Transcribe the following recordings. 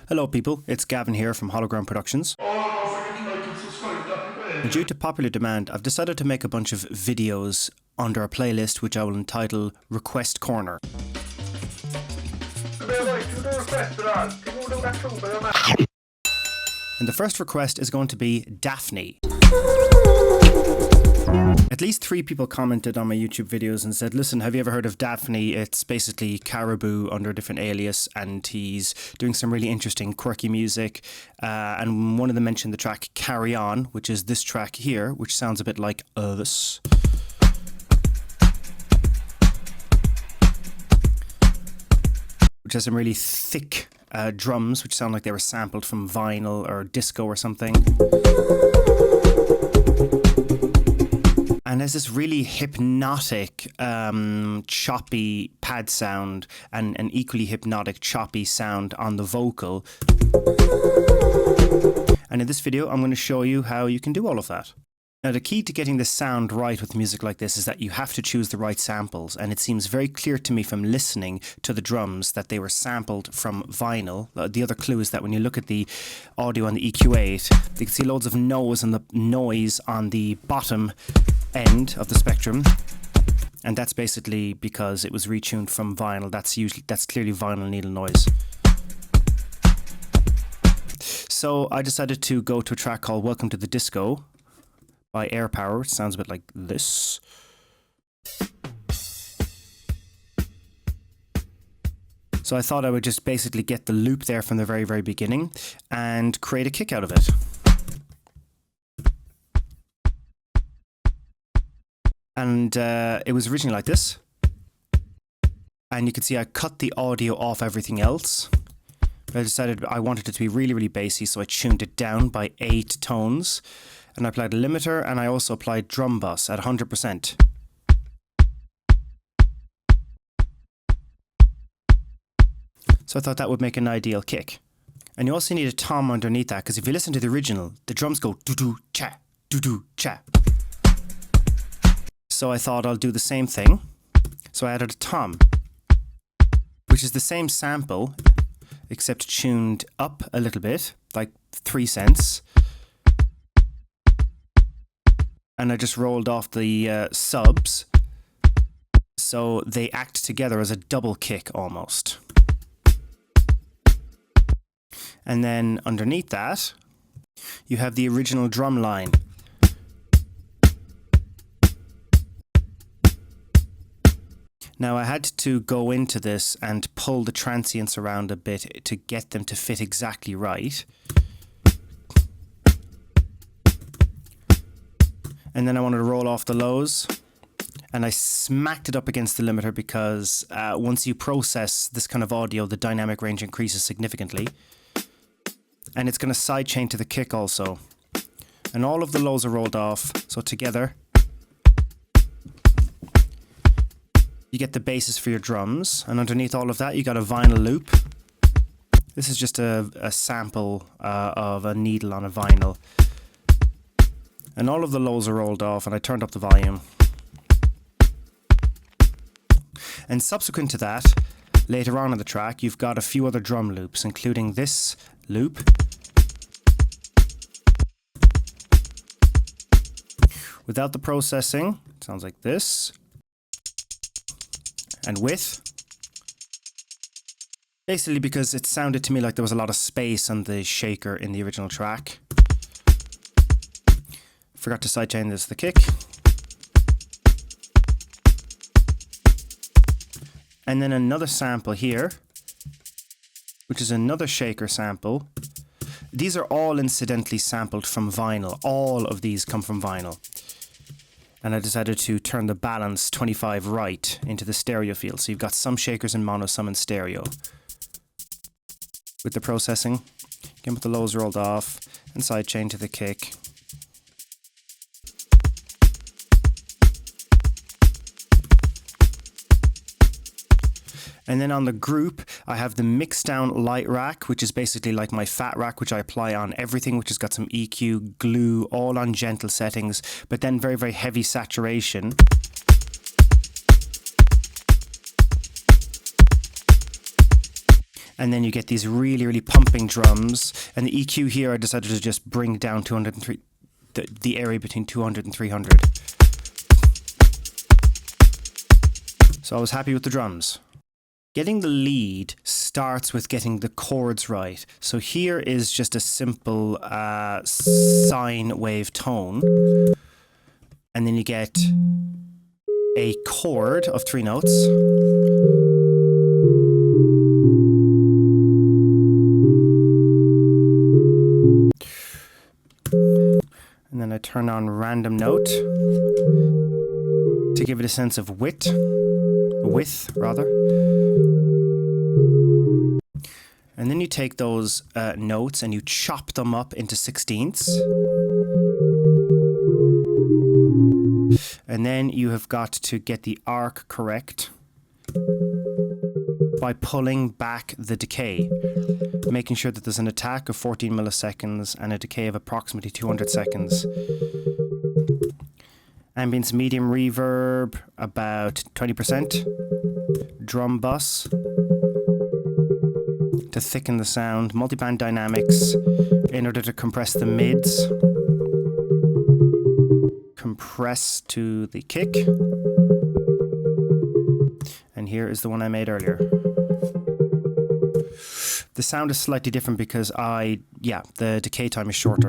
Hello people, it's Gavin here from Hologram Productions. And due to popular demand, I've decided to make a bunch of videos under a playlist which I will entitle Request Corner. And the first request is going to be DAPHNI. At least 3 people commented on my YouTube videos and said, listen, have you ever heard of DAPHNI? It's basically Caribou under a different alias, and he's doing some really interesting, quirky music. And one of them mentioned the track Carry On, which is this track here, which sounds a bit like this. Which has some really thick drums, which sound like they were sampled from vinyl or disco or something. And there's this really hypnotic, choppy pad sound and an equally hypnotic, choppy sound on the vocal. And in this video, I'm going to show you how you can do all of that. Now, the key to getting the sound right with music like this is that you have to choose the right samples, and it seems very clear to me from listening to the drums that they were sampled from vinyl. The other clue is that when you look at the audio on the EQ8, you can see loads of noise on the bottom end of the spectrum, and that's basically because it was retuned from vinyl. That's clearly vinyl needle noise. So I decided to go to a track called Welcome to the Disco by Air Power, which sounds a bit like this. So I thought I would just basically get the loop there from the very, very beginning and create a kick out of it. And it was originally like this. And you can see I cut the audio off everything else. But I decided I wanted it to be really, really bassy, so I tuned it down by 8 tones. And I applied a limiter, and I also applied drum bus at 100%. So I thought that would make an ideal kick. And you also need a tom underneath that, because if you listen to the original, the drums go doo-doo-cha, doo-doo-cha. So I thought I'll do the same thing. So I added a tom, which is the same sample, except tuned up a little bit, like 3 cents. And I just rolled off the subs, so they act together as a double kick almost. And then underneath that, you have the original drum line. Now I had to go into this and pull the transients around a bit to get them to fit exactly right. And then I wanted to roll off the lows, and I smacked it up against the limiter because once you process this kind of audio, the dynamic range increases significantly. And it's going to sidechain to the kick also. And all of the lows are rolled off, so together you get the bases for your drums, and underneath all of that you got a vinyl loop. This is just a sample of a needle on a vinyl. And all of the lows are rolled off, and I turned up the volume. And subsequent to that, later on in the track, you've got a few other drum loops, including this loop. Without the processing, it sounds like this. And with. Basically because it sounded to me like there was a lot of space on the shaker in the original track. Forgot to sidechain this, the kick. And then another sample here, which is another shaker sample. These are all incidentally sampled from vinyl. All of these come from vinyl. And I decided to turn the balance 25 right into the stereo field. So you've got some shakers in mono, some in stereo. With the processing, again with the lows rolled off, and sidechain to the kick. And then on the group, I have the mixed down light rack, which is basically like my fat rack, which I apply on everything, which has got some EQ, glue, all on gentle settings, but then very, very heavy saturation. And then you get these really, really pumping drums. And the EQ here, I decided to just bring down 203, the area between 200 and 300. So I was happy with the drums. Getting the lead starts with getting the chords right. So here is just a simple sine wave tone. And then you get a chord of 3 notes. And then I turn on random note to give it a sense of width rather. And then you take those notes and you chop them up into 16ths. And then you have got to get the arc correct by pulling back the decay, making sure that there's an attack of 14 milliseconds and a decay of approximately 200 seconds. Ambience medium reverb, about 20%. Drum bus to thicken the sound. Multiband dynamics in order to compress the mids. Compress to the kick. And here is the one I made earlier. The sound is slightly different because the decay time is shorter.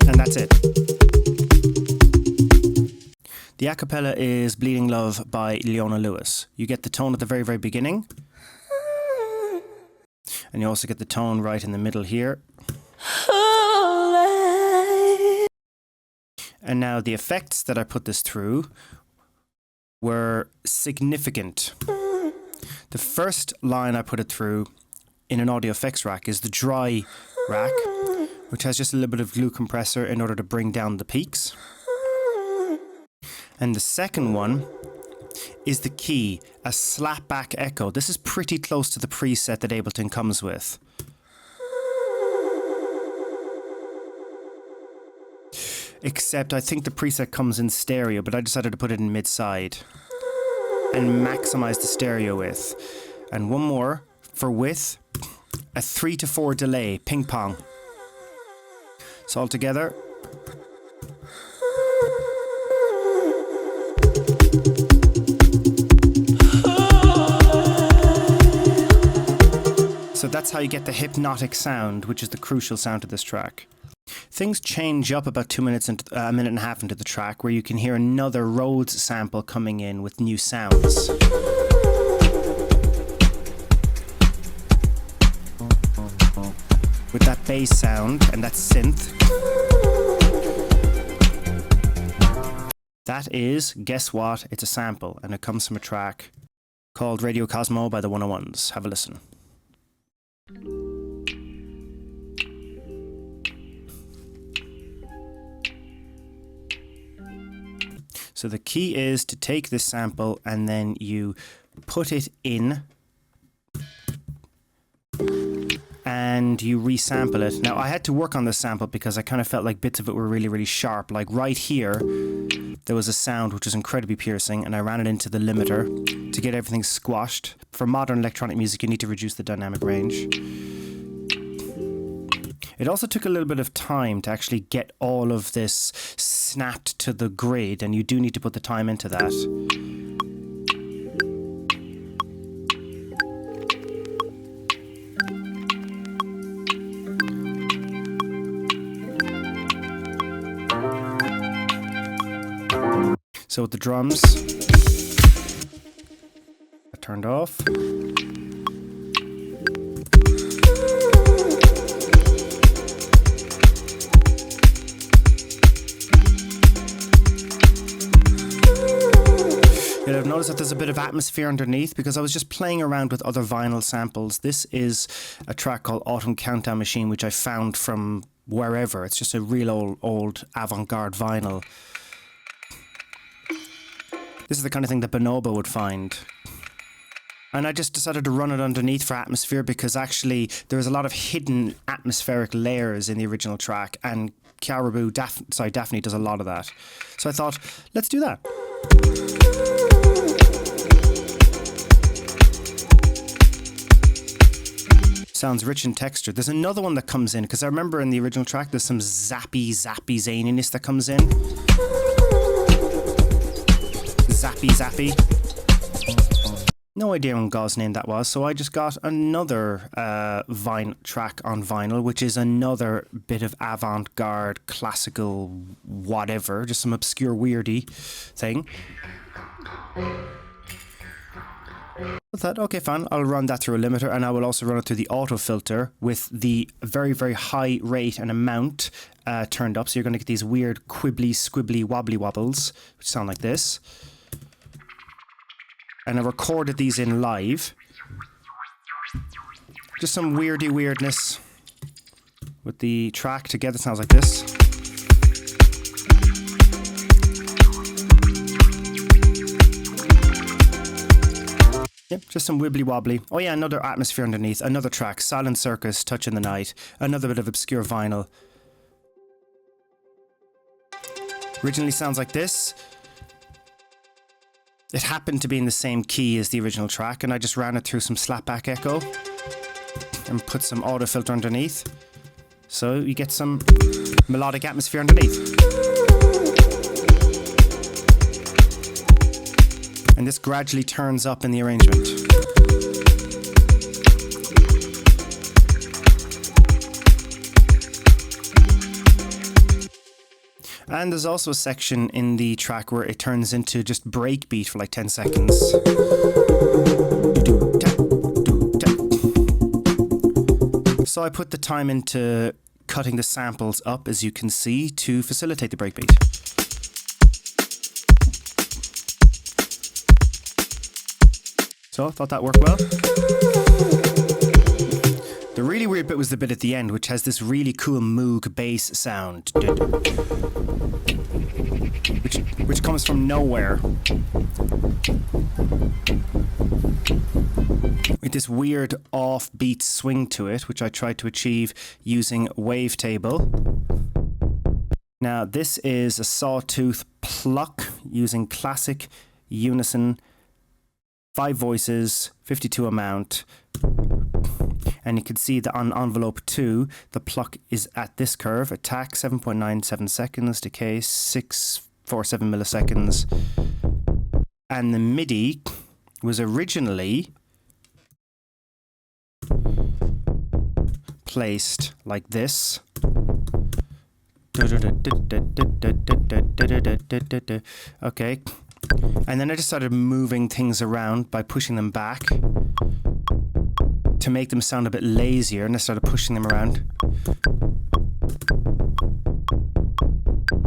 And that's it. The acapella is Bleeding Love by Leona Lewis. You get the tone at the very, very beginning. And you also get the tone right in the middle here. And now the effects that I put this through were significant. The first line I put it through in an audio effects rack is the dry rack, which has just a little bit of glue compressor in order to bring down the peaks. And the second one is the key, a slapback echo. This is pretty close to the preset that Ableton comes with. Except I think the preset comes in stereo, but I decided to put it in mid-side and maximize the stereo width. And one more for width, a 3 to 4 delay, ping pong. So all together. So that's how you get the hypnotic sound, which is the crucial sound of this track. Things change up about 2 minutes and a minute and a half into the track, where you can hear another Rhodes sample coming in with new sounds. With that bass sound and that synth. That is, guess what? It's a sample, and it comes from a track called Radio Cosmo by the 101s. Have a listen. So the key is to take this sample and then you put it in and you resample it. Now I had to work on this sample because I kind of felt like bits of it were really, really sharp. Like right here, there was a sound which was incredibly piercing, and I ran it into the limiter to get everything squashed. For modern electronic music, you need to reduce the dynamic range. It also took a little bit of time to actually get all of this snapped to the grid, and you do need to put the time into that. So with the drums, I turned off. I've noticed that there's a bit of atmosphere underneath because I was just playing around with other vinyl samples. This is a track called Autumn Countdown Machine, which I found from wherever. It's just a real old avant-garde vinyl. This is the kind of thing that Bonobo would find. And I just decided to run it underneath for atmosphere because actually there's a lot of hidden atmospheric layers in the original track, and DAPHNI does a lot of that. So I thought, let's do that. Sounds rich in texture. There's another one that comes in, because I remember in the original track there's some zappy zaniness that comes in. Zappy. No idea when God's name that was, so I just got another track on vinyl, which is another bit of avant-garde, classical, whatever, just some obscure weirdy thing. I thought, okay, fine, I'll run that through a limiter, and I will also run it through the auto filter with the very, very high rate and amount turned up, so you're going to get these weird quibbly, squibbly, wobbly wobbles, which sound like this. And I recorded these in live. Just some weirdness with the track together. Sounds like this. Yep, just some wibbly wobbly. Oh yeah, another atmosphere underneath. Another track. Silent Circus, Touch in the Night. Another bit of obscure vinyl. Originally sounds like this. It happened to be in the same key as the original track, and I just ran it through some slapback echo and put some auto filter underneath, so you get some melodic atmosphere underneath. And this gradually turns up in the arrangement. And there's also a section in the track where it turns into just breakbeat for like 10 seconds. So I put the time into cutting the samples up, as you can see, to facilitate the breakbeat. So I thought that worked well. The really weird bit was the bit at the end, which has this really cool Moog bass sound. Which comes from nowhere. With this weird offbeat swing to it, which I tried to achieve using wavetable. Now, this is a sawtooth pluck using classic unison, 5 voices, 52 amount. And you can see that on envelope 2, the pluck is at this curve. Attack 7.97 seconds, decay 647 milliseconds. And the MIDI was originally placed like this. Okay. And then I just started moving things around by pushing them back to make them sound a bit lazier, and I started pushing them around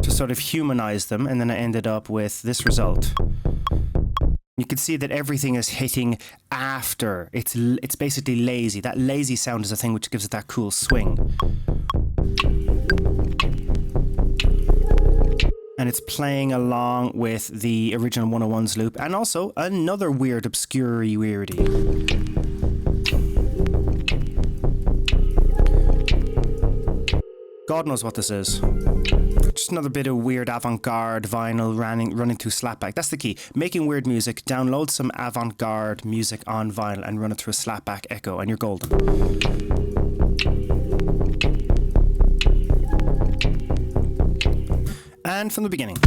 to sort of humanize them, and then I ended up with this result. You can see that everything is hitting after. It's basically lazy. That lazy sound is the thing which gives it that cool swing. And it's playing along with the original 101's loop, and also another weird, obscure-y weirdy. God knows what this is. Just another bit of weird avant-garde vinyl running through slapback. That's the key. Making weird music, download some avant-garde music on vinyl and run it through a slapback echo, and you're golden. And from the beginning.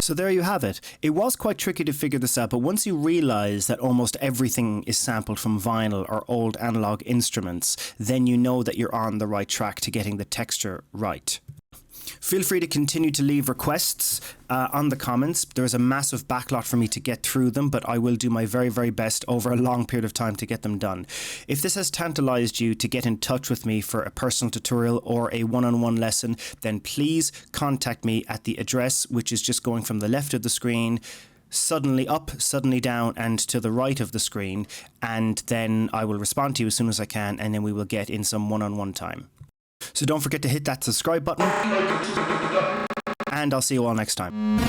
So there you have it. It was quite tricky to figure this out, but once you realize that almost everything is sampled from vinyl or old analog instruments, then you know that you're on the right track to getting the texture right. Feel free to continue to leave requests on the comments. There's a massive backlot for me to get through them, but I will do my very, very best over a long period of time to get them done. If this has tantalized you to get in touch with me for a personal tutorial or a one-on-one lesson, then please contact me at the address, which is just going from the left of the screen, suddenly up, suddenly down, and to the right of the screen, and then I will respond to you as soon as I can, and then we will get in some one-on-one time. So don't forget to hit that subscribe button and I'll see you all next time.